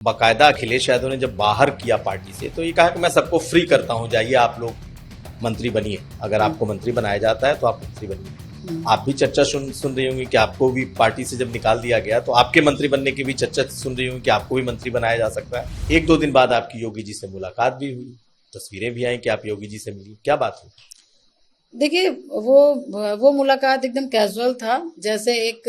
बाकायदा अखिलेश यादव ने जब बाहर किया पार्टी से तो ये कहा कि मैं सबको फ्री करता हूं, जाइए आप लोग मंत्री बनिए, अगर आपको मंत्री बनाया जाता है तो आप मंत्री बनिए। आप भी चर्चा सुन रही होंगी कि आपको भी पार्टी से जब निकाल दिया गया तो आपके मंत्री बनने की भी चर्चा सुन रही होंगी कि आपको भी मंत्री बनाया जा सकता है। एक दो दिन बाद आपकी योगी जी से मुलाकात भी हुई, तस्वीरें भी आई कि आप योगी जी से मिली, क्या बात हुई? देखिए, वो मुलाकात एकदम कैजुअल था, जैसे एक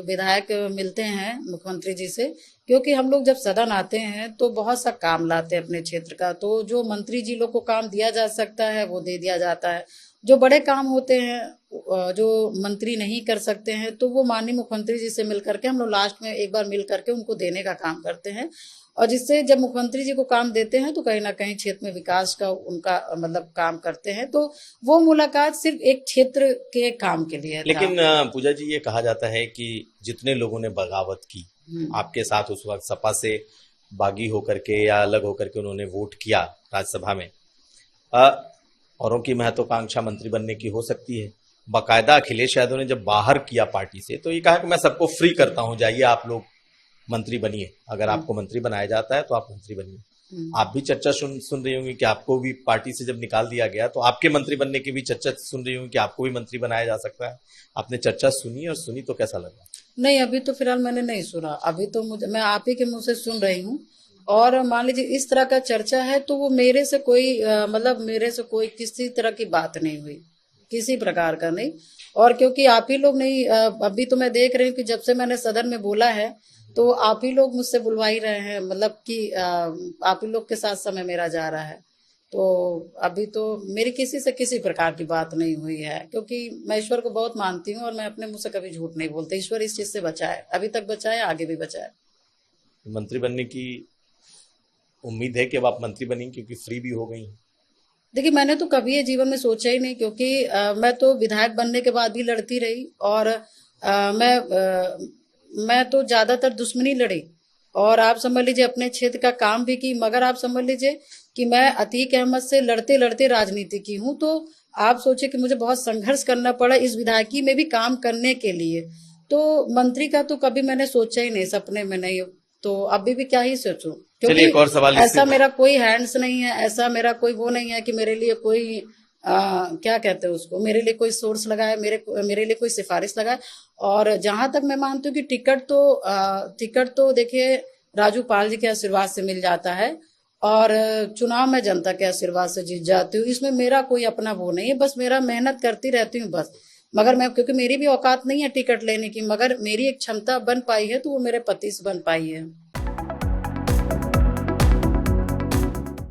विधायक मिलते हैं मुख्यमंत्री जी से। क्योंकि हम लोग जब सदन आते हैं तो बहुत सा काम लाते हैं अपने क्षेत्र का, तो जो मंत्री जी लोग को काम दिया जा सकता है वो दे दिया जाता है। जो बड़े काम होते हैं जो मंत्री नहीं कर सकते हैं, तो वो माननीय मुख्यमंत्री जी से मिल करके हम लोग लास्ट में एक बार मिल करके उनको देने का काम करते हैं। और जिससे जब मुख्यमंत्री जी को काम देते हैं तो कहीं ना कहीं क्षेत्र में विकास का उनका मतलब काम करते हैं। तो वो मुलाकात सिर्फ एक क्षेत्र के काम के लिए था। लेकिन पूजा जी, ये कहा जाता है कि जितने लोगों ने बगावत की आपके साथ उस वक्त, सपा से बागी होकर के या अलग होकर के उन्होंने वोट किया राज्यसभा में, औरों की महत्वाकांक्षा मंत्री बनने की हो सकती है। बाकायदा अखिलेश यादव ने जब बाहर किया पार्टी से तो ये कहा कि मैं सबको फ्री करता हूं, जाइए आप लोग मंत्री बनिए, अगर आपको मंत्री बनाया जाता है तो आप मंत्री बनिए। आप भी चर्चा सुन रही होंगी कि आपको भी पार्टी से जब निकाल दिया गया तो आपके मंत्री बनने की भी चर्चा सुन रही होंगी कि आपको भी मंत्री बनाया जा सकता है। आपने चर्चा सुनी, और सुनी तो कैसा लगा? नहीं, अभी तो फिलहाल मैंने नहीं सुना। अभी तो मैं आप ही के मुंह से सुन रही हूँ। और मान लीजिए इस तरह का चर्चा है तो वो मेरे से कोई मतलब मेरे से कोई किसी तरह की बात नहीं हुई, किसी प्रकार का नहीं। और क्योंकि आप ही लोग नहीं अभी तो मैं देख रही हूँ कि जब से मैंने सदन में बोला है तो आप ही लोग मुझसे बुलवा ही रहे हैं, मतलब कि आप ही लोग के साथ समय मेरा जा रहा है। तो अभी तो मेरी किसी से किसी प्रकार की बात नहीं हुई है, क्योंकि मैं ईश्वर को बहुत मानती हूँ और मैं अपने मुंह से कभी झूठ नहीं बोलती। ईश्वर इस चीज से बचाए, अभी तक बचाए, आगे भी बचाए। मंत्री बनने की उम्मीद है कि अब आप मंत्री बनेंगी, क्योंकि फ्री भी हो गई? देखिए, मैंने तो कभी ये जीवन में सोचा ही नहीं, क्योंकि मैं तो विधायक बनने के बाद भी लड़ती रही। और मैं तो ज्यादातर दुश्मनी लड़ी। और आप समझ लीजिए अपने क्षेत्र का काम भी की, मगर आप समझ लीजिए कि मैं अतीक अहमद से लड़ते लड़ते राजनीति की हूँ। तो आप सोचिए कि मुझे बहुत संघर्ष करना पड़ा इस विधायकी में भी काम करने के लिए। तो मंत्री का तो कभी मैंने सोचा ही नहीं, सपने में नहीं। तो अभी भी क्या ही सोचूं, चलिए, क्योंकि एक और सवाल ऐसा इससे। मेरा कोई हैंड्स नहीं है, ऐसा मेरा कोई वो नहीं है कि मेरे लिए कोई क्या कहते हैं उसको, मेरे लिए कोई सोर्स लगाए, मेरे लिए कोई सिफारिश लगाए। और जहां तक मैं मानती हूँ कि टिकट तो देखिए राजू पाल जी के आशीर्वाद से मिल जाता है। और चुनाव में जनता के आशीर्वाद से जीत जाती हूँ। इसमें मेरा कोई अपना वो नहीं है, बस मेरा मेहनत करती रहती हूँ बस। मगर मैं, क्योंकि मेरी भी औकात नहीं है टिकट लेने की, मगर मेरी एक क्षमता बन पाई है तो वो मेरे पति से बन पाई है।